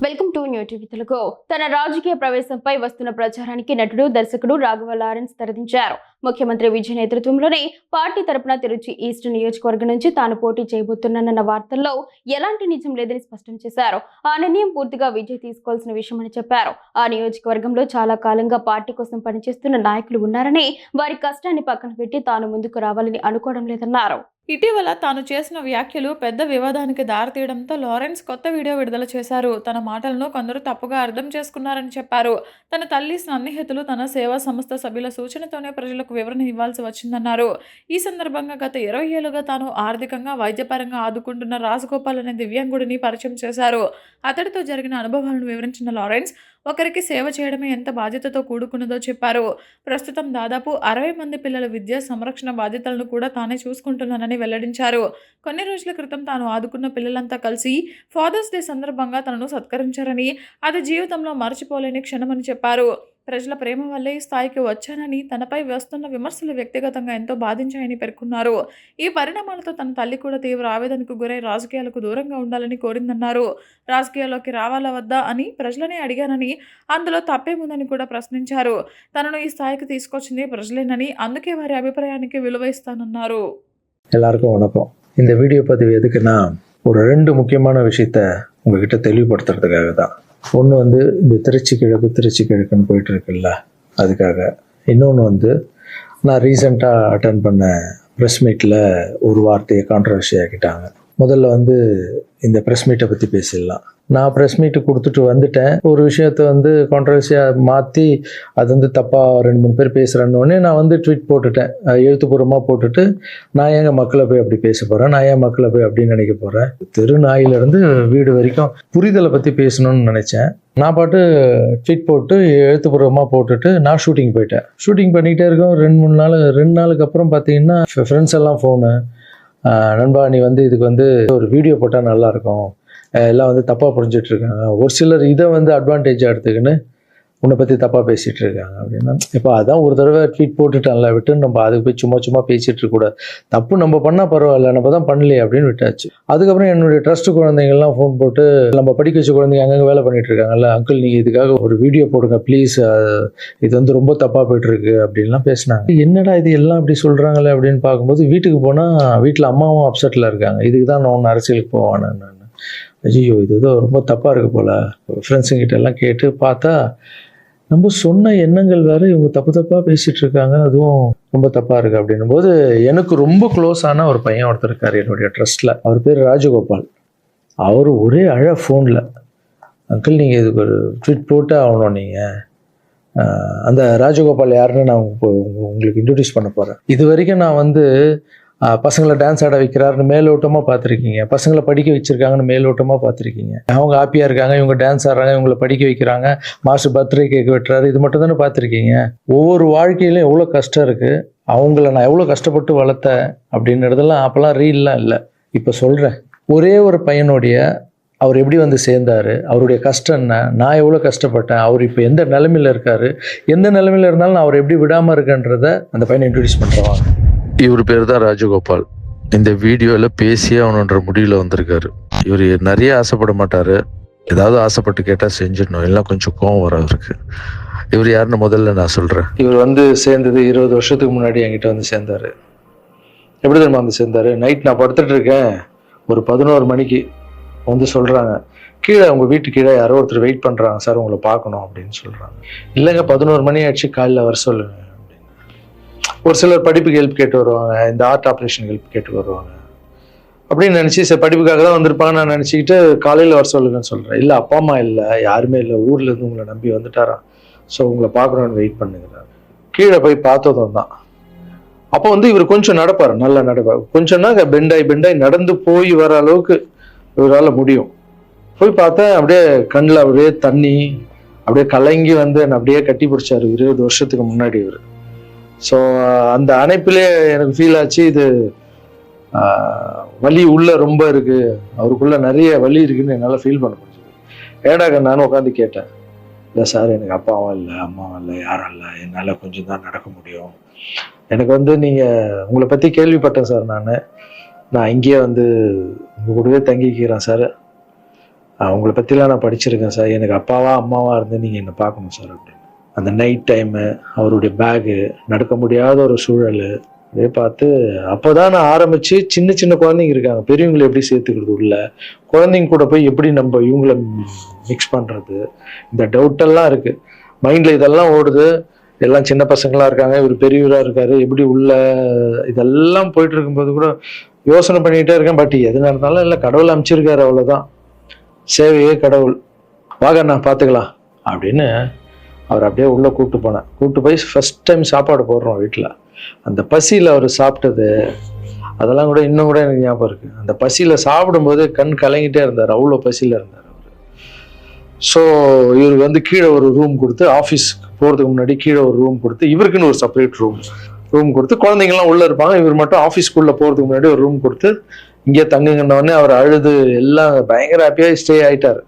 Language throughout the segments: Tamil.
Welcome to new TV Telugu. తన రాజకీయ ప్రవేశంపై వస్తున్న ప్రచారానికి నటుడు దర్శకుడు రాఘవ లారెన్స్ తెరదించారు. ముఖ్యమంత్రి విజయ్ నేతృత్వంలోనే పార్టీ తరపున తిరుచి ఈస్ట్ నియోజకవర్గం నుంచి తాను పోటీ చేయబోతున్నానన్న వార్తల్లో ఎలాంటి నిజం లేదని స్పష్టం చేశారు. ఆ నిర్ణయం పూర్తిగా విజయ్ తీసుకోవాల్సిన విషయమని చెప్పారు. ఆ నియోజకవర్గంలో చాలా కాలంగా పార్టీ కోసం పనిచేస్తున్న నాయకులు ఉన్నారని, వారి కష్టాన్ని పక్కన పెట్టి తాను ముందుకు రావాలని అనుకోవడం లేదన్నారు. ఇటీవల తాను చేసిన వ్యాఖ్యలు పెద్ద వివాదానికి దారితీయడంతో లారెన్స్ కొత్త వీడియో విడుదల చేశారు. తన మాటలను కొందరు తప్పుగా అర్థం చేసుకున్నారని చెప్పారు. తన తల్లి సన్నిహితులు తన సేవా సంస్థ సభ్యుల సూచనతోనే ప్రజలకు వివరణ ఇవ్వాల్సి వచ్చిందన్నారు. ఈ సందర్భంగా గత 20 ఏళ్లుగా తాను ఆర్థికంగా వైద్యపరంగా ఆదుకుంటున్న రాజగోపాల్ అనే దివ్యాంగుడిని పరిచయం చేశారు. అతడితో జరిగిన అనుభవాలను వివరించిన లారెన్స్ ఒకరికి సేవ చేయడమే ఎంత బాధ్యతతో కూడుకున్నదో చెప్పారు. ప్రస్తుతం దాదాపు 60 మంది పిల్లల విద్య సంరక్షణ బాధ్యతలను కూడా తానే చూసుకుంటున్నానని వెల్లడించారు. కొన్ని రోజుల క్రితం తాను ఆదుకున్న పిల్లలంతా కలిసి ఫాదర్స్ డే సందర్భంగా తనను సత్కరించారని, అది జీవితంలో మర్చిపోలేని క్షణమని చెప్పారు. ప్రజల ప్రేమ వల్లే ఈ స్థాయికి వచ్చానని, తనపై వస్తున్న విమర్శలు వ్యక్తిగతంగా ఎంతో బాధించాయని పేర్కొన్నారు. ఈ పరిణామాలతో తన తల్లి కూడా తీవ్ర ఆవేదనకు గురై రాజకీయాలకు దూరంగా ఉండాలని కోరిందన్నారు. రాజకీయాల్లోకి రావాలా వద్దా అని ప్రజలనే అడిగానని, అందులో తప్పేముందని కూడా ప్రశ్నించారు. తనను ఈ స్థాయికి తీసుకొచ్చింది ప్రజలేనని, అందుకే వారి அபிப்பிராயத்துக்கு விலுவை இஸ்தானన్నారు. எல்லாருக்கும் வணக்கம். இந்த வீடியோ பதிவு எதுக்குன்னா, ஒரு 2 முக்கியமான விஷயத்த உங்ககிட்ட தெளிவுபடுத்துறதுக்காக தான். ஒன்று வந்து இந்த திருச்சி கிழக்குன்னு போயிட்டு இருக்குல்ல, அதுக்காக. இன்னொன்று நான் ரீசெண்டாக அட்டன் பண்ண ப்ரெஸ் மீட்டில் ஒரு வார்த்தையை கான்ட்ரவர்சி ஆக்கிட்டாங்க. முதல்ல இந்த ப்ரெஸ் மீட்டை பற்றி பேசிடலாம். நான் ப்ரெஸ் மீட்டு கொடுத்துட்டு வந்துட்டேன். ஒரு விஷயத்த கான்ட்ரவர்சியாக மாற்றி அது தப்பாக 2-3 பேர் பேசுகிறேன்னொடனே நான் ட்வீட் போட்டுட்டேன். எழுத்துப்பூர்வமாக போட்டுட்டு, நான் ஏங்க மக்களை போய் அப்படி பேச போகிறேன், நான் ஏன் மக்களை போய் அப்படின்னு நினைக்க போகிறேன். தெரு நாயிலிருந்து வீடு வரைக்கும் புரிதலை பற்றி பேசணும்னு நினச்சேன். நான் பாட்டு ட்வீட் போட்டு எழுத்துப்பூர்வமாக போட்டுட்டு நான் ஷூட்டிங் போயிட்டேன். ஷூட்டிங் பண்ணிக்கிட்டே இருக்கோம். 2 நாளுக்கு அப்புறம் பார்த்தீங்கன்னா ஃப்ரெண்ட்ஸ் எல்லாம் ஃபோனு, நண்பா நீ இதுக்கு ஒரு வீடியோ போட்டால் நல்லாயிருக்கும், எல்லாம் தப்பாக புரிஞ்சிட்டு இருக்காங்க, ஒரு சிலர் இதை அட்வான்டேஜாக எடுத்துக்கின்னு உன்னை பற்றி தப்பாக பேசிகிட்டு இருக்காங்க அப்படின்னா, இப்போ அதான் ஒரு தடவை ட்வீட் போட்டுட்டான்ல, விட்டு நம்ம அதுக்கு போய் சும்மா பேசிகிட்டு இருக்கக்கூடாது. தப்பு நம்ம பண்ணால் பரவாயில்ல, நம்ம தான் பண்ணலையே அப்படின்னு விட்டாச்சு. அதுக்கப்புறம் என்னுடைய ட்ரஸ்ட் குழந்தைங்கள்லாம் ஃபோன் போட்டு, நம்ம படிக்க வச்ச குழந்தைங்க அங்கங்கே வேலை பண்ணிகிட்டு இருக்காங்கல்ல, அங்கிள் நீங்கள் இதுக்காக ஒரு வீடியோ போடுங்க ப்ளீஸ், இது ரொம்ப தப்பாக போய்ட்டுருக்கு அப்படின்லாம் பேசினாங்க. என்னடா இது எல்லாம் இப்படி சொல்கிறாங்களே அப்படின்னு பார்க்கும்போது, வீட்டுக்கு போனால் வீட்டில் அம்மாவும் அப்செட்டில் இருக்காங்க. இதுக்கு தான் நான் ஒன்று அரசியலுக்கு போவானு. நான் ஐயோ இது ஏதோ ரொம்ப தப்பாக இருக்குது போல். ஃப்ரெண்ட்ஸுங்கிட்ட எல்லாம் கேட்டு பார்த்தா, நம்ம சொன்ன எண்ணங்கள் வேறு, இவங்க தப்பாக பேசிகிட்டு இருக்காங்க, அதுவும் ரொம்ப தப்பாக இருக்குது அப்படின்னும் போது, எனக்கு ரொம்ப க்ளோஸான ஒரு பையன் ஒருத்தர் இருக்கார் என்னுடைய ட்ரஸ்ட்டில். அவர் பேர் ராஜகோபால். அவர் ஒரே ஃபோனில், அங்கிள் நீங்கள் இதுக்கு ஒரு ட்வீட் போட்டு ஆகணும், நீங்கள் அந்த ராஜகோபால் யாருன்னு நான் உங்களுக்கு இன்ட்ரடியூஸ் பண்ண போகிறேன். இது வரைக்கும் நான் பசங்களை டான்ஸ் ஆட வைக்கிறாருன்னு மேலோட்டமாக பார்த்துருக்கீங்க, பசங்களை படிக்க வச்சுருக்காங்கன்னு மேலோட்டமாக பார்த்துருக்கீங்க. அவங்க ஹாப்பியாக இருக்காங்க, இவங்க டான்ஸ் ஆடுறாங்க, இவங்களை படிக்க வைக்கிறாங்க, மாஸ்டர் பர்த்டே கேக் வெட்டுறாரு, இது மட்டும் தானே பார்த்துருக்கீங்க. ஒவ்வொரு வாழ்க்கையிலும் எவ்வளோ கஷ்டம் இருக்குது, அவங்கள நான் எவ்வளோ கஷ்டப்பட்டு வளர்த்தேன் அப்படின்றதெல்லாம் அப்போல்லாம் ரீல்லாம் இல்லை. இப்போ சொல்கிறேன், ஒரே ஒரு பையனுடைய அவர் எப்படி சேர்ந்தார், அவருடைய கஷ்டம் என்ன, நான் எவ்வளோ கஷ்டப்பட்டேன், அவர் இப்போ எந்த நிலைமையில் இருக்கார், எந்த நிலைமையில் இருந்தாலும் நான் அவர் எப்படி விடாமல் இருக்கன்றதை அந்த பையனை இன்ட்ரடியூஸ் பண்ணுறவாங்க. இவர் பேர் தான் ராஜகோபால். இந்த வீடியோவில் பேசியே அவனுன்ற முடிவில் வந்திருக்காரு. இவர் நிறைய ஆசைப்பட மாட்டார், ஏதாவது ஆசைப்பட்டு கேட்டால் செஞ்சிடணும், எல்லாம் கொஞ்சம் கோவம் வர அவருக்கு. இவர் யாருன்னு முதல்ல நான் சொல்கிறேன். இவர் சேர்ந்தது 20 வருஷத்துக்கு முன்னாடி என்கிட்ட சேர்ந்தார். எப்படி தெரியுமா சேர்ந்தார்? நைட் நான் படுத்துட்டு இருக்கேன், ஒரு 11 மணிக்கு சொல்கிறாங்க, கீழே உங்கள் வீட்டு கீழே யாரோ ஒருத்தர் வெயிட் பண்ணுறாங்க சார், உங்களை பார்க்கணும் அப்படின்னு சொல்கிறாங்க. இல்லைங்க 11 மணி ஆயிடுச்சு, காலையில் வர சொல்லுங்க. ஒரு சிலர் படிப்புக்கு ஹெல்ப் கேட்டு வருவாங்க, இந்த ஆர்ட் ஆப்ரேஷன் ஹெல்ப் கேட்டு வருவாங்க அப்படின்னு நினச்சி, சரி படிப்புக்காக தான் வந்திருப்பாங்க நான் நினச்சிக்கிட்டு காலையில் வர சொல்லுங்கன்னு சொல்கிறேன். இல்லை அப்பா அம்மா இல்லை, யாருமே இல்லை, ஊர்லேருந்து உங்களை நம்பி வந்துட்டாராம், ஸோ உங்களை பார்க்கணுன்னு வெயிட் பண்ணுங்கிறார். கீழே போய் பார்த்ததும் தான். அப்போ இவர் கொஞ்சம் நடப்பார், நல்லா நடப்பார். கொஞ்சம்னா பெண்டாய் நடந்து போய் வர அளவுக்கு இவரால் முடியும். போய் பார்த்தேன், அப்படியே கண்ணில் அப்படியே தண்ணி, அப்படியே கலங்கி என்னை அப்படியே கட்டி பிடிச்சாரு 20 வருஷத்துக்கு முன்னாடி இவர். ஸோ அந்த அணைப்பிலே எனக்கு ஃபீல் ஆச்சு, இது வலி உள்ள ரொம்ப இருக்கு, அவருக்குள்ள நிறைய வலி இருக்குன்னு என்னால் ஃபீல் பண்ண முடிஞ்சது. ஏடாக நானும் உட்காந்து கேட்டேன், இல்லை சார் எனக்கு அப்பாவும் இல்லை அம்மாவும் இல்லை யாரும் இல்லை, என்னால் கொஞ்சம் தான் நடக்க முடியும், எனக்கு நீங்கள் உங்களை பற்றி கேள்விப்பட்டேன் சார், நான் இங்கேயே உங்கள் கூடவே தங்கிக்கிறேன் சார், அவங்கள பற்றிலாம் நான் படிச்சிருக்கேன் சார், எனக்கு அப்பாவா அம்மாவா இருந்து நீங்கள் என்னை பார்க்கணும் சார் அப்படின்னு. அந்த நைட் டைமு, அவருடைய பேகு, நடக்க முடியாத ஒரு சூழல் அப்படியே பார்த்து அப்போ தான் நான் ஆரம்பித்து சின்ன சின்ன குழந்தைங்க இருக்காங்க, பெரியவங்களை எப்படி சேர்த்துக்கிறது உள்ள, குழந்தைங்க கூட போய் எப்படி நம்ம இவங்கள மிக்ஸ் பண்ணுறது, இந்த டவுட்டெல்லாம் இருக்குது மைண்டில். இதெல்லாம் ஓடுது. எல்லாம் சின்ன பசங்களாக இருக்காங்க, இவர் பெரியவராக இருக்காரு, எப்படி உள்ள இதெல்லாம் போயிட்டு இருக்கும்போது கூட யோசனை பண்ணிக்கிட்டே இருக்கேன். பட் எது நடந்தாலும் இல்லை, கடவுள் அமைச்சிருக்காரு, அவ்வளோதான். சேவையே கடவுள், வாங்க நான் பார்த்துக்கலாம் அப்படின்னு அவர் அப்படியே உள்ளே கூப்பிட்டு போனேன். கூப்பிட்டு போய் ஃபஸ்ட் டைம் சாப்பாடு போடுறோம் வீட்டில். அந்த பசியில் அவர் சாப்பிட்டது அதெல்லாம் கூட இன்னும் கூட எனக்கு ஞாபகம் இருக்குது. அந்த பசியில் சாப்பிடும்போது கண் கலங்கிட்டே இருந்தார், அவ்வளோ பசியில் இருந்தார் அவர். ஸோ இவருக்கு வந்து கீழே ஒரு ரூம் கொடுத்து, ஆஃபீஸ்க்கு போகிறதுக்கு முன்னாடி கீழே ஒரு ரூம் கொடுத்து, இவருக்குன்னு ஒரு செப்பரேட் ரூம் கொடுத்து, குழந்தைங்கள்லாம் உள்ளே இருப்பாங்க, இவர் மட்டும் ஆஃபீஸ்க்குள்ளே போகிறதுக்கு முன்னாடி ஒரு ரூம் கொடுத்து இங்கே தங்குங்கன்னொடனே அவர் அழுது எல்லாம் பயங்கர ஹாப்பியாக ஸ்டே ஆகிட்டார்.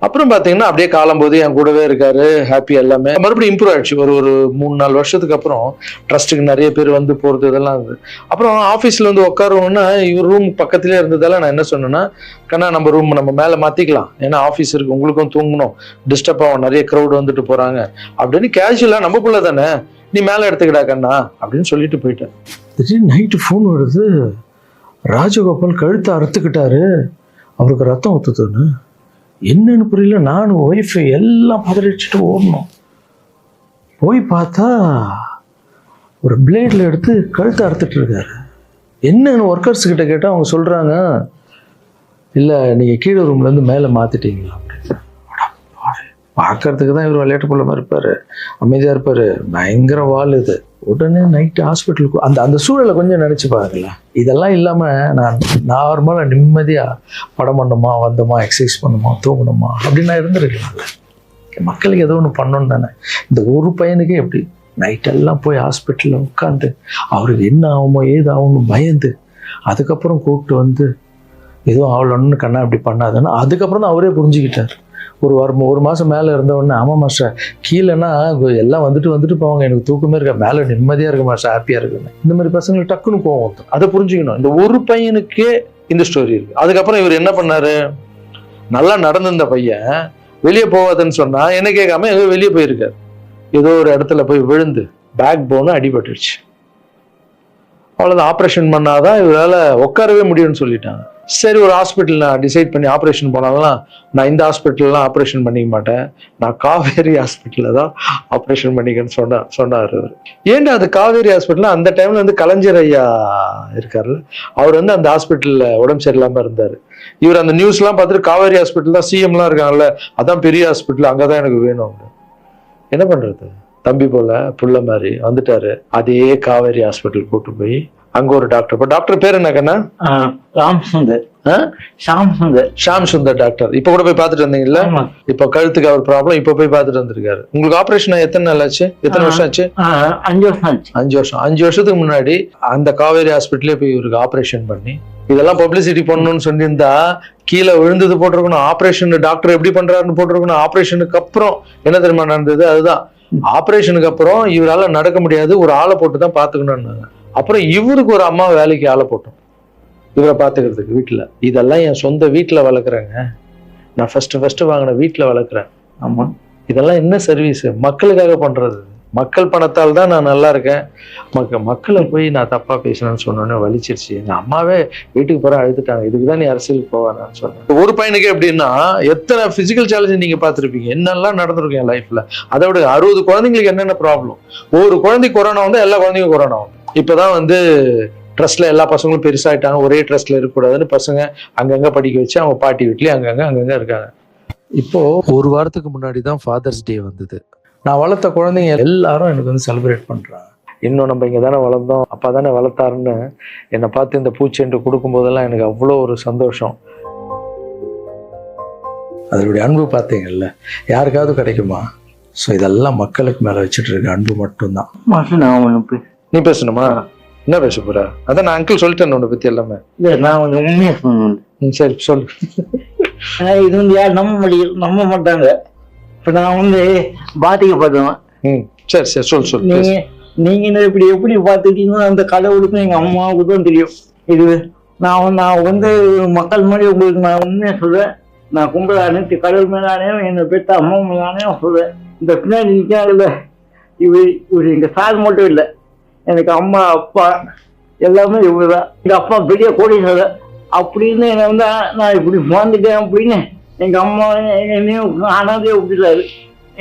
அப்புறம் பார்த்தீங்கன்னா அப்படியே காலம்போது என் கூடவே இருக்காரு, ஹாப்பி. எல்லாமே மறுபடியும் இம்ப்ரூவ் ஆயிடுச்சு. ஒரு 3-4 வருஷத்துக்கு அப்புறம் ட்ரஸ்ட்டுக்கு நிறைய பேர் வந்து போகிறது இதெல்லாம் இருந்தது. அப்புறம் ஆஃபீஸில் வந்து உட்காருவோன்னா இவர் ரூம் பக்கத்துலேயே இருந்ததால நான் என்ன சொன்னேன்னா, கண்ணா நம்ம ரூம் நம்ம மேலே மாற்றிக்கலாம், ஏன்னா ஆஃபீஸ் இருக்குது, உங்களுக்கும் தூங்கணும், டிஸ்டர்ப் ஆகும், நிறைய க்ரௌட் வந்துட்டு போகிறாங்க அப்படின்னு கேஷுவலாக நம்ம பிள்ளை தானே, நீ மேலே எடுத்துக்கிடா கண்ணா அப்படின்னு சொல்லிட்டு போயிட்டேன். திடீர்னு நைட்டு ஃபோன் வருது, ராஜகோபால் கழுத்தை அறுத்துக்கிட்டாரு, அவருக்கு ரத்தம் ஊற்றுதுன்னு. என்னன்னு புரியல. நானும் ஒய்ஃபு எல்லாம் பதறிச்சுட்டு ஓடணும். போய் பார்த்தா ஒரு பிளேடில் எடுத்து கழுத்தை அறுத்துட்டு இருக்காரு. என்னன்னு ஒர்க்கர்ஸ் கிட்ட கேட்டால் அவங்க சொல்கிறாங்க, இல்லை நீங்கள் கீழே ரூம்லேருந்து மேலே மாற்றிட்டீங்களா அப்படின்னு. பார்க்கறதுக்கு தான் இவர் விளையாட்டு போல மாதிரி இருப்பார், அமைதியாக இருப்பார், பயங்கர வால் இது. உடனே நைட்டு ஹாஸ்பிட்டலுக்கு அந்த சூழலை கொஞ்சம் நினச்சி பாருங்கள. இதெல்லாம் இல்லாமல் நான் நார்மலாக நிம்மதியாக படம் பண்ணணுமா, வந்தோமா, எக்ஸசைஸ் பண்ணணுமா, தூங்கணுமா அப்படின்னு நான் இருந்துருக்கலாம்ல. மக்களுக்கு ஏதோ ஒன்று பண்ணணும் தானே. இந்த ஒரு பையனுக்கே எப்படி நைட்டெல்லாம் போய் ஹாஸ்பிட்டலில் உட்காந்து அவருக்கு என்ன ஆகுமோ ஏது ஆகும்னு பயந்து, அதுக்கப்புறம் கூப்பிட்டு வந்து எதுவும் ஆகலன்னு கண்ணா இப்படி பண்ணாதுன்னு அதுக்கப்புறம் தான் அவரே புரிஞ்சுக்கிட்டார். ஒரு மாதம் மேலே இருந்தவொடனே, ஆமாம் மாஸ்டர் கீழேன்னா எல்லாம் வந்துட்டு போவாங்க, எனக்கு தூக்கமே இருக்க, மேலே நிம்மதியாக இருக்கு மாஸ்டர், ஹாப்பியாக இருக்குன்னு. இந்த மாதிரி பசங்களுக்கு டக்குன்னு போவோம் ஒருத்தர். அதை புரிஞ்சுக்கணும். இந்த ஒரு பையனுக்கே இந்த ஸ்டோரி இருக்குது. அதுக்கப்புறம் இவர் என்ன பண்ணாரு, நல்லா நடந்திருந்த பையன் வெளியே போவாதுன்னு சொன்னால் என்ன கேட்காம ஏதோ வெளியே போயிருக்காரு. ஏதோ ஒரு இடத்துல போய் விழுந்து பேக் போன்னு அடிபட்டுருச்சு. அவ்வளோதான், ஆப்ரேஷன் பண்ணாதான் இவரால் உட்காரவே முடியும்னு சொல்லிட்டாங்க. சரி, ஒரு ஹாஸ்பிட்டல் நான் டிசைட் பண்ணி ஆப்ரேஷன் போனாலும் நான் இந்த ஹாஸ்பிட்டல்லாம் ஆப்ரேஷன் பண்ணிக்க மாட்டேன், நான் காவேரி ஹாஸ்பிட்டலில் தான் ஆப்ரேஷன் பண்ணிக்கன்னு சொன்னார் அவர். ஏன்டா அது காவேரி ஹாஸ்பிட்டல், அந்த டைமில் வந்து கலைஞர் ஐயா இருக்கார்ல, அவர் வந்து அந்த ஹாஸ்பிட்டலில் உடம்பு சரியில்லாமல் இருந்தார். இவர் அந்த நியூஸ்லாம் பார்த்துட்டு காவேரி ஹாஸ்பிட்டல் தான், சிஎம்லாம் இருக்காங்கல்ல, அதான் பெரிய ஹாஸ்பிட்டல், அங்கே தான் எனக்கு வேணும். என்ன பண்ணுறது, தம்பி போல புள்ள மாதிரி வந்துட்டாரு. அதே காவேரி ஹாஸ்பிட்டல் கூட்டு போய் அங்க ஒரு டாக்டர், இப்ப டாக்டர் பேர் என்ன கண்ணா? ஷாம் சுந்தர் டாக்டர். இப்ப கூட போய் பாத்துட்டு வந்தீங்கல்ல, இப்ப கழுத்துக்கு அவர் ப்ராப்ளம், இப்ப போய் பாத்துட்டு வந்திருக்காரு. உங்களுக்கு ஆபரேஷன் எத்தனை நாள் ஆச்சு, எத்தனை வருஷம் ஆச்சு? 5 வருஷம் ஆச்சு. 5 வருஷம். 5 வருஷத்துக்கு முன்னாடி அந்த காவேரி ஹாஸ்பிட்டலே போய் இவருக்கு ஆபரேஷன் பண்ணி, இதெல்லாம் பப்ளிசிட்டி பண்ணணும்னு சொல்லியிருந்தா கீழே விழுந்தது போட்டிருக்கணும், ஆபரேஷன் டாக்டர் எப்படி பண்றாருன்னு போட்டிருக்கணும். ஆபரேஷனுக்கு அப்புறம் என்ன தெரியுமா நடந்தது, அதுதான் ஆபரேஷனுக்கு அப்புறம் இவரால நடக்க முடியாது, ஒரு ஆளை போட்டு தான் பாத்துக்கணும்னாங்க. அப்புறம் இவருக்கு ஒரு அம்மா வேலைக்கு ஆளை போட்டோம் இவரை பாத்துக்கிறதுக்கு வீட்டுல. இதெல்லாம் என் சொந்த வீட்டுல வளர்க்குறேங்க, நான் ஃபர்ஸ்ட் வாங்கின வீட்டுல வளர்க்குறேன். ஆமா, இதெல்லாம் என்ன சர்வீஸ், மக்களுக்காக பண்றது. மக்கள் பணத்தால் தான் நான் நல்லா இருக்கேன். மக்களை போய் நான் தப்பா பேசணும்னு சொன்னோன்னே வலிச்சிருச்சு. எங்க அம்மாவே வீட்டுக்கு போற அழுதுட்டாங்க, இதுக்குதான் நீ அரசியலுக்கு போவானான்னு சொன்னேன். ஒரு பையனுக்கு எப்படின்னா எத்தனை பிசிக்கல் சேலஞ்ச் நீங்க பாத்துருப்பீங்க, என்னெல்லாம் நடந்திருக்கும் என் லைஃப்ல. அதை விட 60 குழந்தைங்களுக்கு என்னென்ன ப்ராப்ளம். ஒரு குழந்தைக்கு கொரோனா வந்து எல்லா குழந்தைக்கும் கொரோனா வந்து. இப்பதான் வந்து ட்ரஸ்ட்ல எல்லா பசங்களும் பெருசாயிட்டாங்க, ஒரே ட்ரஸ்ட்ல இருக்கக்கூடாதுன்னு பசங்க அங்கங்க படிக்க வச்சு அவங்க பாட்டி வீட்லயே அங்கங்க இருக்காங்க. இப்போ ஒரு வாரத்துக்கு முன்னாடி தான் ஃபாதர்ஸ் டே வந்தது. நான் வளர்த்த குழந்தைங்க எல்லாரும் எனக்கு வந்து செலிப்ரேட் பண்றாங்க. இன்னும் நம்ம இங்கே தானே வளர்ந்தோம், அப்பா தானே வளர்த்தாருன்னு என்னை பார்த்து இந்த பூச்செண்டு கொடுக்கும் போதெல்லாம் எனக்கு அவ்வளோ ஒரு சந்தோஷம். அதனுடைய அன்பு பார்த்தீங்கல்ல, யாருக்காவது கிடைக்குமா? ஸோ இதெல்லாம் மக்களுக்கு மேலே வச்சுட்டு இருக்க அன்பு மட்டும்தான். நீ பேசணுமா? என்ன பேச போற? அதான் நான் அங்கிள் சொல்லிட்டேன் உன்னை பத்தி எல்லாமே. நான் உண்மையா சொல்லணும். சரி சொல்லு. இது வந்து யார் நம்ப மாட்டாங்க. இப்ப நான் வந்து பாதிக்கப்பட்டவன். சரி சொல்லு. நீங்க எப்படி பாத்துட்டீங்கன்னா அந்த கடவுளுக்கும் எங்க அம்மாவுக்கு தான் தெரியும். இது நான் வந்து மக்கள் மாதிரி உங்களுக்கு நான் உண்மையா சொல்றேன். நான் கும்பல அனைத்து கடவுள் மேலானே என்னை பெற்ற அம்மா மேலானே சொல்றேன். இந்த பின்னாடி நிற்காங்கல்ல, இவர் எங்க சார் மட்டும் இல்லை, எனக்கு அம்மா அப்பா எல்லாமே இவர் தான். எங்க அப்பா பெரிய கோடீஸ்வரர் அப்படின்னு என்னை வந்து நான் இப்படி வாழ்ந்துட்டேன் அப்படின்னு எங்க அம்மா என்னையும் அனாதையை விட்டுட்டாரு.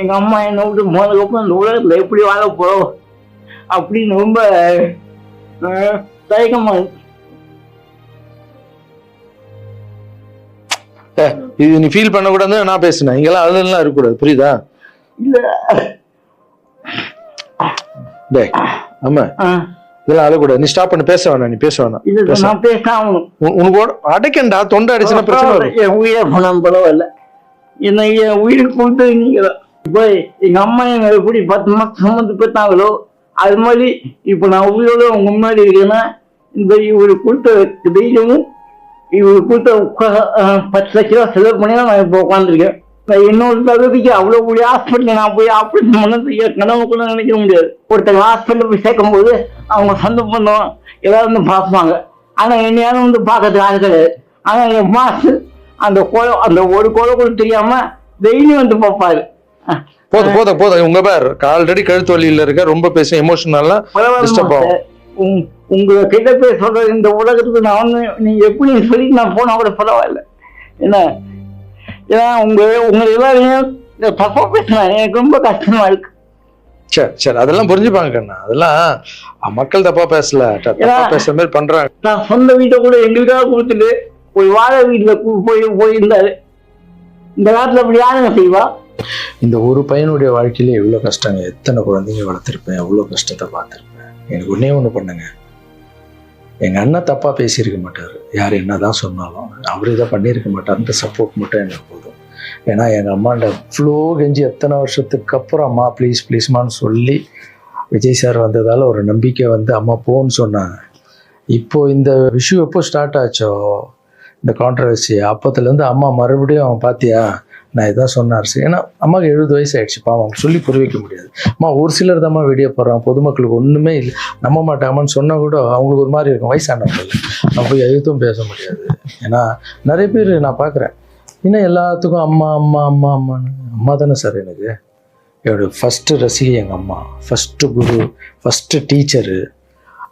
எங்க அம்மா என்னை விட்டு போனதுக்கப்புறம் இந்த உலகத்துல எப்படி வாழ போறோம் அப்படின்னு ரொம்ப தயக்கமா இருக்கு. இது நீ ஃபீல் பண்ணக்கூடாதுன்னு நான் பேசுனேன். இங்கெல்லாம் அதெல்லாம் இருக்கக்கூடாது, புரியுதா? இல்ல டே ஆமா, இதெல்லாம் அழக்கூடாது. நீ ஸ்டாப் பண்ணி பேச வேணாம், நீ பேச வேணாம். இல்ல நான் பேச ஆகணும். உனக்கு அடைக்கண்டா, தொண்டை அடிச்சுன்னா பிரச்சனை வரும். என் உயிரை போனாலும் பரவாயில்ல, என்ன என் உயிருக்கு கொடுத்தது நீங்க தான். இப்போ எங்க அம்மா என்ன எப்படி 10 மாசம் சுமந்து பெற்றாங்களோ அது மாதிரி இப்ப நான் உயிரோட உங்க முன்னாடி இருக்கேன்னா இந்த இவரு கொடுத்த தைரியமும் இவரு கொடுத்த 10 லட்ச ரூபா செலவு பண்ணி தான் நான் இப்போ உட்காந்துருக்கேன். என்னோட தகுதிக்கு அவ்வளவு கூடிய ஹாஸ்பிட்டல் நான் போய் ஆப்ரேஷன் பண்ணது கனவு கூட நினைக்க முடியாது. ஒருத்தங்க ஹாஸ்பிட்டல் போய் சேர்க்கும் போது அவங்க சொந்த பண்ணோம் எல்லாரும் வந்து பார்ப்பாங்க. ஆனா என்னையாலும் வந்து பார்க்கறதுக்கு ஆள் கிடையாது. ஆனா என் மாசு அந்த ஒரு கொலை கூட தெரியாம டெய்லி வந்து பார்ப்பாரு. போதும் உங்க பேர் ஆல்ரெடி கழுத்து வலியில இருக்க, ரொம்ப பேச எமோஷனலா டிஸ்டர்ப் ஆகும். உங்க கிட்ட போய் சொல்ற இந்த உலகத்துக்கு நான் வந்து நீங்க எப்படி சொல்லி நான் போனா கூட பரவாயில்ல. ஏன்னா உங்க எல்லாரையும் தப்பா பேசினா எனக்கு ரொம்ப கஷ்டமா இருக்கு. சரி அதெல்லாம் புரிஞ்சுப்பாங்க கண்ணா, அதெல்லாம் மக்கள் தப்பா பேசல, தப்பா பேசுற மாதிரி பண்றாங்க. நான் சொந்த வீட்டை கூட எங்களுக்காக கொடுத்துட்டு ஒரு வாழை வீட்டுல போயிருந்தாரு. இந்த காலத்துல அப்படி யாருங்க செய்வா? இந்த ஒரு பையனுடைய வாழ்க்கையில எவ்வளவு கஷ்டங்க, எத்தனை குழந்தைங்க வளர்த்திருப்பேன், எவ்வளவு கஷ்டத்தை பார்த்திருப்பேன். எனக்கு ஒன்னே ஒண்ணு பண்ணுங்க, எங்க அண்ணன் தப்பா பேசியிருக்க மாட்டாரு, யார் என்னதான் சொன்னாலும் அவரு இதை பண்ணியிருக்க மாட்டாருன்ற சப்போர்ட் மட்டும் எனக்கு போதும். ஏன்னா எங்க அம்மாண்ட ஃப்ளோ கெஞ்சி எத்தனை வருஷத்துக்கு அப்புறம் அம்மா ப்ளீஸ்மான்னு சொல்லி விஜய் சார் வந்ததால ஒரு நம்பிக்கை வந்து அம்மா போன்னு சொன்னாங்க. இப்போ இந்த விஷயம் எப்போ ஸ்டார்ட் ஆச்சோ இந்த கான்ட்ரவர்சி, அப்போத்துலேருந்து அம்மா மறுபடியும் பார்த்தியா நான் இதான் சொன்னார். ஏன்னா அம்மாவுக்கு 70 வயசு ஆயிடுச்சு, பாவம் அவங்க சொல்லி புரிய வைக்க முடியாது. அம்மா ஒரு சிலர் தான் வீடியோ போடுறாங்க, பொதுமக்களுக்கு ஒன்றுமே இல்லை, நம்ப மாட்டாங்கன்னு சொன்னால் கூட அவங்களுக்கு ஒரு மாதிரி இருக்கும். வயசானவங்க நம்ம போய் எதுவும் பேச முடியாது. ஏன்னா நிறைய பேர் நான் பார்க்குறேன், இன்னும் எல்லாத்துக்கும் அம்மா அம்மா அம்மா அம்மான்னு. அம்மா தானே சார் எனக்கு என்னுடைய ஃபஸ்ட்டு ரசிகை, எங்கள் அம்மா ஃபஸ்ட்டு குரு, ஃபஸ்ட்டு டீச்சரு,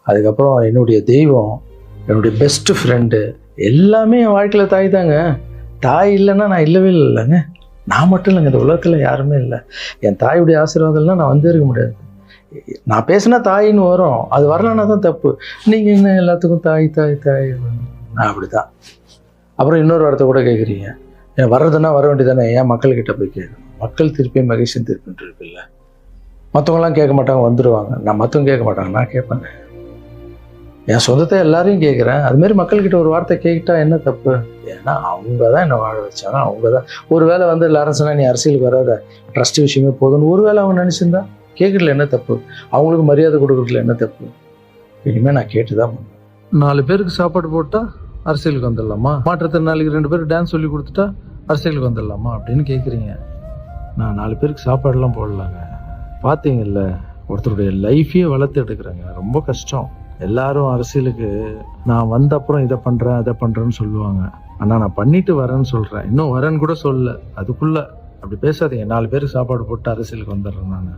அதுக்கப்புறம் என்னுடைய தெய்வம், என்னுடைய பெஸ்ட்டு ஃப்ரெண்டு, எல்லாமே என் வாழ்க்கையில் தாய் தாங்க. தாய் இல்லைன்னா நான் இல்லவே இல்லைங்க. நான் மட்டும் இல்லைங்க, இந்த உலகத்தில் யாருமே இல்லை. என் தாயுடைய ஆசீர்வாதம்னா நான் வந்து இருக்க முடியாது. நான் பேசினா தாயின்னு வரும், அது வரலன்னா தான் தப்பு. நீங்கள் என்ன எல்லாத்துக்கும் தாய் தாய் தாய், நான் அப்படி தான். அப்புறம் இன்னொரு வார்த்தை கூட கேட்குறீங்க, ஏன் வர்றதுன்னா வர வேண்டியதானே, ஏன் மக்கள்கிட்ட போய் கேட்கணும்? மக்கள் திருப்பி மகேஷன் திருப்பின்ட்டு இருக்குல்ல, மற்றவங்களாம் கேட்க மாட்டாங்க, வந்துடுவாங்க. நான் மற்றவங்க கேட்க மாட்டாங்க, நான் கேட்பேங்க. என் சொந்தத்தை எல்லாரையும் கேட்குறேன், அதுமாரி மக்கள்கிட்ட ஒரு வார்த்தை கேட்டா என்ன தப்பு? ஏன்னா அவங்க தான் என்னை வாழ வச்சாங்க, அவங்க தான். ஒரு வேளை வந்து லாரன்ஸ்னா நீ அரசியலுக்கு வராத, ட்ரஸ்ட் விஷயமே போதும்னு ஒரு வேளை அவங்க நினச்சிருந்தா கேட்குறதுல என்ன தப்பு? அவங்களுக்கு மரியாதை கொடுக்குறதுல என்ன தப்பு? இனிமேல் நான் கேட்டு தான் பண்ணுவேன். 4 பேருக்கு சாப்பாடு போட்டால் அரசியலுக்கு வந்துடலாமா? மாற்றுத்திறனாளிக்கு 2 பேருக்கு டான்ஸ் சொல்லி கொடுத்துட்டா அரசியலுக்கு வந்துடலாமா அப்படின்னு கேட்குறீங்க. நான் 4 பேருக்கு சாப்பாடுலாம் போடலாங்க. பார்த்தீங்கல்ல, ஒருத்தருடைய லைஃபையே வளர்த்து எடுக்கிறேங்க, ரொம்ப கஷ்டம். எல்லாரும் அரசியலுக்கு நான் வந்த அப்புறம் இதை பண்ணுறேன் அதை பண்ணுறேன்னு சொல்லுவாங்க, ஆனால் நான் பண்ணிட்டு வரேன்னு சொல்கிறேன், இன்னும் வரேன்னு கூட சொல்ல. அதுக்குள்ள அப்படி பேசாதீங்க. 4 பேருக்கு சாப்பாடு போட்டு அரசியலுக்கு வந்துடுறேன். நான்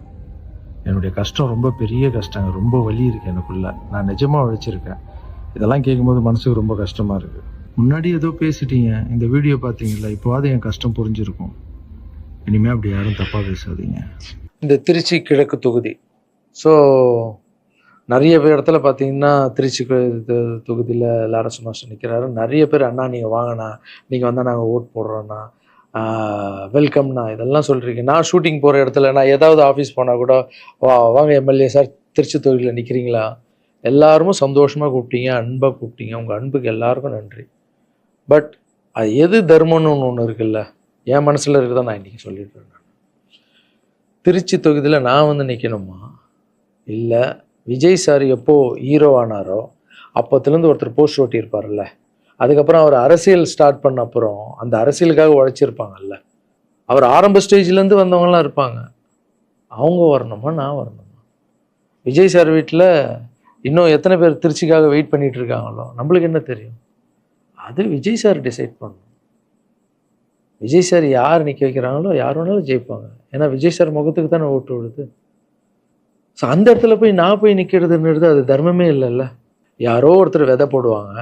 என்னுடைய கஷ்டம் ரொம்ப பெரிய கஷ்டங்க, ரொம்ப வலி இருக்குது எனக்குள்ள. நான் நிஜமாக உழைச்சிருக்கேன். இதெல்லாம் கேட்கும்போது மனசுக்கு ரொம்ப கஷ்டமாக இருக்குது. முன்னாடி ஏதோ பேசிட்டீங்க, இந்த வீடியோ பார்த்தீங்களா, இப்போவாது என் கஷ்டம் புரிஞ்சிருக்கும். இனிமேல் அப்படி யாரும் தப்பாக பேசாதீங்க. இந்த திருச்சி கிழக்கு தொகுதி, ஸோ நிறைய பேர் இடத்துல பார்த்தீங்கன்னா திருச்சி தொகுதியில் லாரன்ஸ் மாஸ்டர் நிற்கிறாரு. நிறைய பேர் அண்ணா நீங்கள் வாங்கண்ணா, நீங்கள் வந்தால் நாங்கள் ஓட் போடுறோண்ணா, வெல்கம்ண்ணா, இதெல்லாம் சொல்கிறீங்க. நான் ஷூட்டிங் போகிற இடத்துல நான் ஏதாவது ஆஃபீஸ் போனால் கூட வாங்க எம்எல்ஏ சார் திருச்சி தொகுதியில் நிற்கிறீங்களா, எல்லாருமே சந்தோஷமாக கூப்பிட்டீங்க, அன்பாக கூப்பிட்டீங்க. உங்கள் அன்புக்கு எல்லாருக்கும் நன்றி. பட் அது எது தர்மம்னு ஒன்று இருக்குல்ல, என் மனசில் இருக்குதான் நான் இன்றைக்கி சொல்லிட்டு இருக்கேன். திருச்சி தொகுதியில் நான் வந்து நிற்கணுமா, இல்லை விஜய் சார் எப்போ ஹீரோ ஆனாரோ அப்போத்துலேருந்து ஒருத்தர் போஸ்ட் ஓட்டியிருப்பார்ல, அதுக்கப்புறம் அவர் அரசியல் ஸ்டார்ட் பண்ண அப்புறம் அந்த அரசியலுக்காக உழைச்சிருப்பாங்கல்ல, அவர் ஆரம்ப ஸ்டேஜ்லேருந்து வந்தவங்களாம் இருப்பாங்க, அவங்க வரணுமா நான் வரணுமா? விஜய் சார் வீட்டில் இன்னும் எத்தனை பேர் திருச்சிக்காக வெயிட் பண்ணிட்டு இருக்காங்களோ நம்மளுக்கு என்ன தெரியும்? அது விஜய் சார் டிசைட் பண்ணணும். விஜய் சார் யார் நிற்க வைக்கிறாங்களோ யார் வேணாலும் ஜெயிப்பாங்க. ஏன்னா விஜய் சார் முகத்துக்கு தானே ஓட்டு விடுது. ஸோ அந்த இடத்துல போய் நான் போய் நிற்கிறதுன்றது அது தர்மமே இல்லைல்ல. யாரோ ஒருத்தர் விதை போடுவாங்க,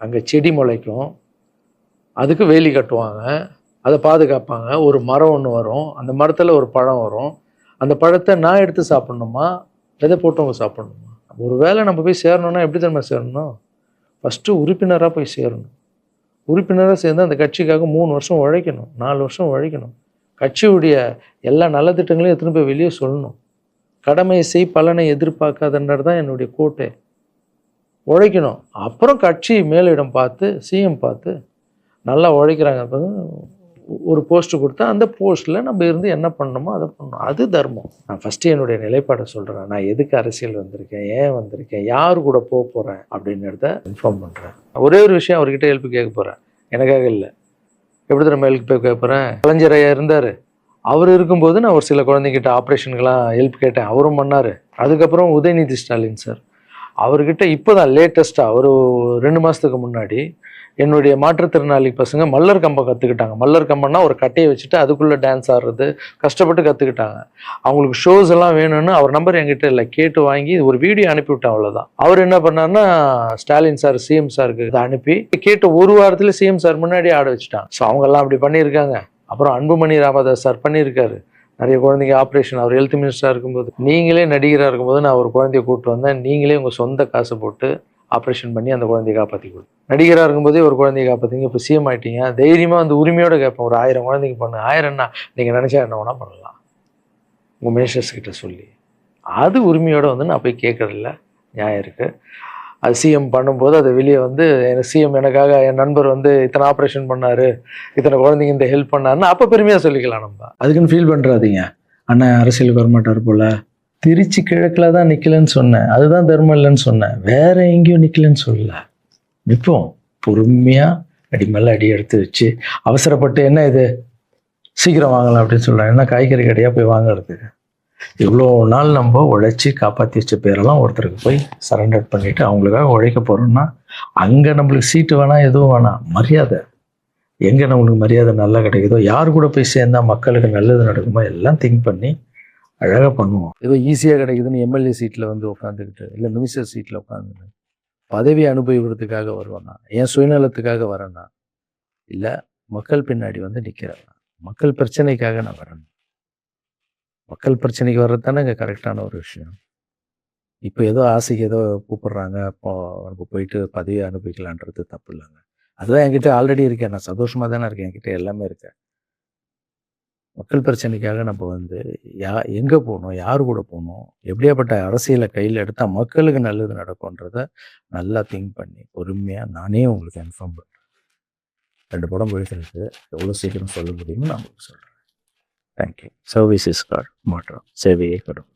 அங்கே செடி முளைக்கும், அதுக்கு வேலி கட்டுவாங்க, அதை பாதுகாப்பாங்க. ஒரு மரம் ஒன்று வரும், அந்த மரத்தில் ஒரு பழம் வரும். அந்த பழத்தை நான் எடுத்து சாப்பிட்ணுமா, விதை போட்டவங்க சாப்பிட்ணுமா? ஒரு வேளை நம்ம போய் சேரணும்னா எப்படி தெரியுமா சேரணும்? ஃபஸ்ட்டு உறுப்பினராக போய் சேரணும். உறுப்பினராக சேர்ந்து அந்த கட்சிக்காக 3 வருஷம் உழைக்கணும், 4 வருஷம் உழைக்கணும். கட்சியுடைய எல்லா நல்ல திட்டங்களையும் எடுத்துன்னு போய் வெளியே சொல்லணும். கடமையை செய், பலனை எதிர்பார்க்காதன்றது தான் என்னுடைய கோட்டை. உழைக்கணும். அப்புறம் கட்சி மேலிடம் பார்த்து, சிஎம் பார்த்து நல்லா உழைக்கிறாங்க ஒரு போஸ்ட் கொடுத்தா அந்த போஸ்ட்டில் நம்ம இருந்து என்ன பண்ணணுமோ அதை பண்ணணும். அது தர்மம். நான் ஃபஸ்ட்டு என்னுடைய நிலைப்பாடை சொல்கிறேன். நான் எதுக்கு அரசியல் வந்திருக்கேன், ஏன் வந்திருக்கேன், யார் கூட போக போகிறேன் அப்படின்றத இன்ஃபார்ம் பண்ணுறேன். ஒரே ஒரு விஷயம் அவர்கிட்ட ஹெல்ப் கேட்க போகிறேன், எனக்காக இல்லை. எப்படி நம்ம ஹெல்ப் கேட்க போகிறேன்? கலைஞர் ஐயா இருந்தார், அவர் இருக்கும்போது நான் ஒரு சில குழந்தைங்கிட்ட ஆப்ரேஷனுக்கெல்லாம் ஹெல்ப் கேட்டேன், அவரும் பண்ணார். அதுக்கப்புறம் உதயநிதி ஸ்டாலின் சார், அவர்கிட்ட இப்போ தான் லேட்டஸ்ட்டாக ஒரு 2 மாதத்துக்கு முன்னாடி என்னுடைய மாற்றுத்திறனாளி பசங்க மல்லர் கம்பம் கற்றுக்கிட்டாங்க. மல்லர் கம்பம்னா ஒரு கட்டையை வச்சுட்டு அதுக்குள்ளே டான்ஸ் ஆடுறது கஷ்டப்பட்டு கற்றுக்கிட்டாங்க. அவங்களுக்கு ஷோஸ் எல்லாம் வேணும்னு அவர் நம்பர் என்கிட்ட இல்லை, கேட்டு வாங்கி ஒரு வீடியோ அனுப்பிவிட்டேன், அவ்வளோதான். அவர் என்ன பண்ணார்னா ஸ்டாலின் சார் சிஎம் சாருக்கு இதை அனுப்பி கேட்டு ஒரு வாரத்தில் சிஎம் சார் முன்னாடி ஆட வச்சுட்டாங்க. ஸோ அவங்கெல்லாம் அப்படி பண்ணியிருக்காங்க. அப்புறம் அன்புமணி ராமதாஸ் சார் பண்ணியிருக்காரு. நிறைய குழந்தைங்க ஆப்ரேஷன், அவர் ஹெல்த் மினிஸ்டராக இருக்கும்போது, நீங்களே நடிகராக இருக்கும்போது நான் ஒரு குழந்தைய கூப்பிட்டு வந்தேன், நீங்களே உங்கள் சொந்த காசை போட்டு ஆப்ரேஷன் பண்ணி அந்த குழந்தைய காப்பாற்றி கொடு. நடிகராக இருக்கும்போதே ஒரு குழந்தைய காப்பாற்றிங்க, இப்போ சிஎம் ஆகிட்டீங்க, தைரியமாக அந்த உரிமையோடு கேட்பேன். ஒரு 1000 குழந்தைக்கு பண்ணு, 1000ன்னா நீங்கள் நினச்சா என்ன வேணால் பண்ணலாம் உங்கள் மினிஸ்டர்ஸ் கிட்ட சொல்லி. அது உரிமையோடு வந்து நான் போய் கேட்குறதில்ல, நியாயம் இருக்குது. அது சிஎம் பண்ணும்போது அதை வெளியே வந்து சிஎம் எனக்காக என் நண்பர் வந்து இத்தனை ஆப்ரேஷன் பண்ணார், இத்தனை குழந்தைங்க இந்த ஹெல்ப் பண்ணாருன்னு அப்போ பெருமையாக சொல்லிக்கலாம். நம்ம அதுக்குன்னு ஃபீல் பண்ணுறாதீங்க, அண்ணன் அரசியலுக்கு வரமாட்டார் போல். திருச்சி கிழக்கில் தான் நிற்கலன்னு சொன்னேன், அதுதான் தர்மம் இல்லைன்னு சொன்னேன், வேற எங்கேயும் நிற்கலன்னு சொல்லல. நிற்போம் பொறுமையாக, அடி மேலே அடி எடுத்து வச்சு, அவசரப்பட்டு என்ன இது சீக்கிரம் வாங்கலாம் அப்படின்னு சொல்கிறேன். என்ன காய்கறி கடையாக போய் வாங்குறதுக்கு? இவ்வளோ நாள் நம்ம உழைச்சி காப்பாற்றி வச்ச பேரெல்லாம் ஒருத்தருக்கு போய் சரண்டர் பண்ணிவிட்டு அவங்களுக்காக உழைக்க போகிறோம்னா அங்கே நம்மளுக்கு சீட்டு வேணாம், எதுவும் வேணாம், மரியாதை. எங்கே நம்மளுக்கு மரியாதை நல்லா கிடைக்குதோ, யார் கூட போய் சேர்ந்தா மக்களுக்கு நல்லது நடக்குமோ எல்லாம் திங்க் பண்ணி அழகாக பண்ணுவோம். ஏதோ ஈஸியாக கிடைக்குதுன்னு எம்எல்ஏ சீட்டில் வந்து உட்காந்துக்கிட்டு, இல்லை மினிஸ்டர் சீட்டில் உட்காந்துட்டு பதவி அனுபவிக்கிறதுக்காக வருவேன்னா, என் சுயநலத்துக்காக வரேன்னா, இல்லை மக்கள் பின்னாடி வந்து நிற்கிறேன், மக்கள் பிரச்சனைக்காக நான் வரேன். மக்கள் பிரச்சனைக்கு வர்றது தானே இங்கே கரெக்டான ஒரு விஷயம். இப்போ ஏதோ ஆசைக்கு ஏதோ கூப்பிட்றாங்க, இப்போ நம்ம போயிட்டு பதவியை அனுபவிக்கலான்றது தப்பு இல்லைங்க. அதுதான் என்கிட்ட ஆல்ரெடி இருக்கேன், நான் சந்தோஷமாக தானே இருக்கேன், என்கிட்ட எல்லாமே இருக்கேன். மக்கள் பிரச்சனைக்காக நம்ம வந்து எங்கே போகணும், யார் கூட போகணும், எப்படியாப்பட்ட அரசியலை கையில் எடுத்தால் மக்களுக்கு நல்லது நடக்கும்ன்றத நல்லா திங்க் பண்ணி பொறுமையாக நானே உங்களுக்கு இன்ஃபார்ம் பண்ணுறேன். 2 படம் போயிட்டு எவ்வளோ சீக்கிரம் சொல்ல முடியுமோ நான் உங்களுக்கு சொல்கிறேன். தேங்க்யூ. சர்வீஸ் இஸ் காட், மாற்றம் சேவையே கடும்.